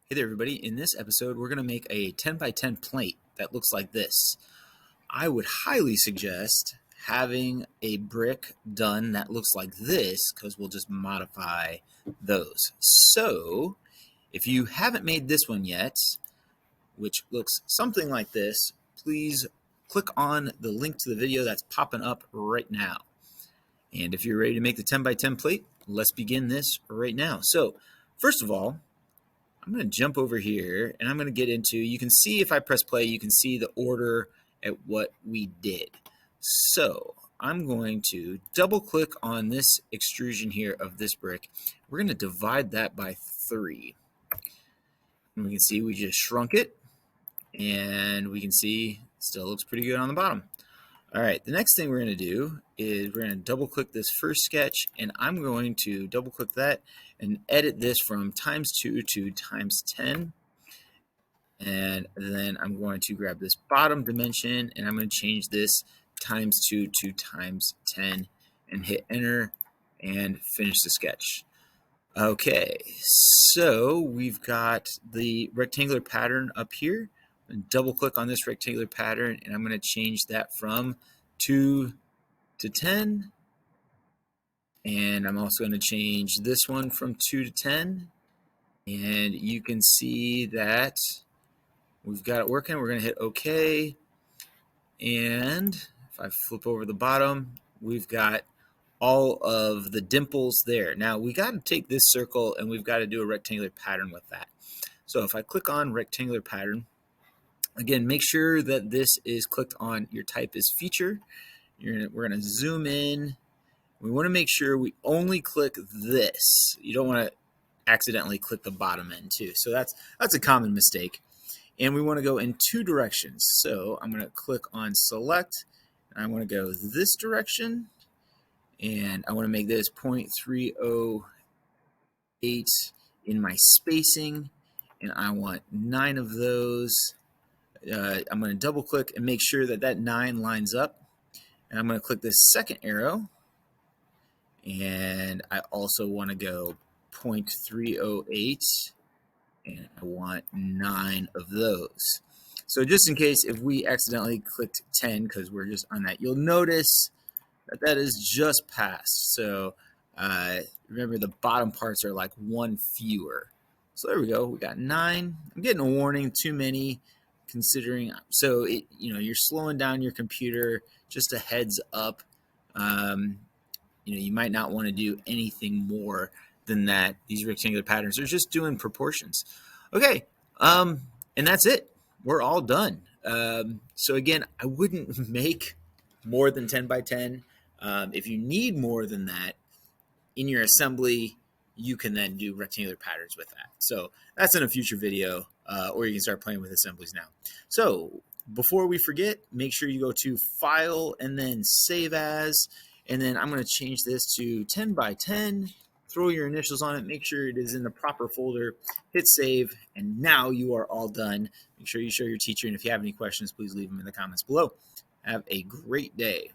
Hey there, everybody. In this episode, we're going to make a 10 by 10 plate that looks like this. I would highly suggest having a brick done that looks like this because we'll just modify those. So, if you haven't made this one yet, which looks something like this, please click on the link to the video that's popping up right now. And if you're ready to make the 10 by 10 plate, let's begin this right now. So, first of all, I'm going to jump over here and I'm going to get into, you can see if I press play, you can see the order at what we did. So I'm going to double click on this extrusion here of this brick. We're going to divide that by 3. And we can see we just shrunk it and we can see it still looks pretty good on the bottom. All right, the next thing we're going to do is we're going to double click this first sketch and I'm going to double click that and edit this from ×2 to ×10. And then I'm going to grab this bottom dimension and I'm going to change this ×2 to ×10 and hit enter and finish the sketch. Okay, so we've got the rectangular pattern up here. And double click on this rectangular pattern and I'm going to change that from 2 to 10, and I'm also going to change this one from 2 to 10, and you can see that we've got it working. We're going to hit OK, and if I flip over the bottom, we've got all of the dimples there. Now we got to take this circle and we've got to do a rectangular pattern with that. So if I click on rectangular pattern, again, make sure that this is clicked on, your type is feature. We're going to zoom in. We want to make sure we only click this. You don't want to accidentally click the bottom end too. So that's a common mistake. And we want to go in 2 directions. So I'm going to click on select. And I want to go this direction. And I want to make this 0.308 in my spacing. And I want 9 of those. I'm going to double click and make sure that that 9 lines up. And I'm going to click this second arrow. And I also want to go 0.308. And I want 9 of those. So just in case if we accidentally clicked 10 because we're just on that, you'll notice that that is just passed. So remember the bottom parts are like 1 fewer. So there we go. We got 9. I'm getting a warning, too many. Considering, so you're slowing down your computer, just a heads up. You might not want to do anything more than that. These rectangular patterns are just doing proportions. Okay, and that's it. We're all done. So again, I wouldn't make more than 10 by 10. If you need more than that in your assembly, you can then do rectangular patterns with that. So that's in a future video, or you can start playing with assemblies now. So before we forget, make sure you go to File and then Save As, and then I'm going to change this to 10 by 10. Throw your initials on it, make sure it is in the proper folder, hit save, and now you are all done. Make sure you show your teacher, and if you have any questions, please leave them in the comments below. Have a great day.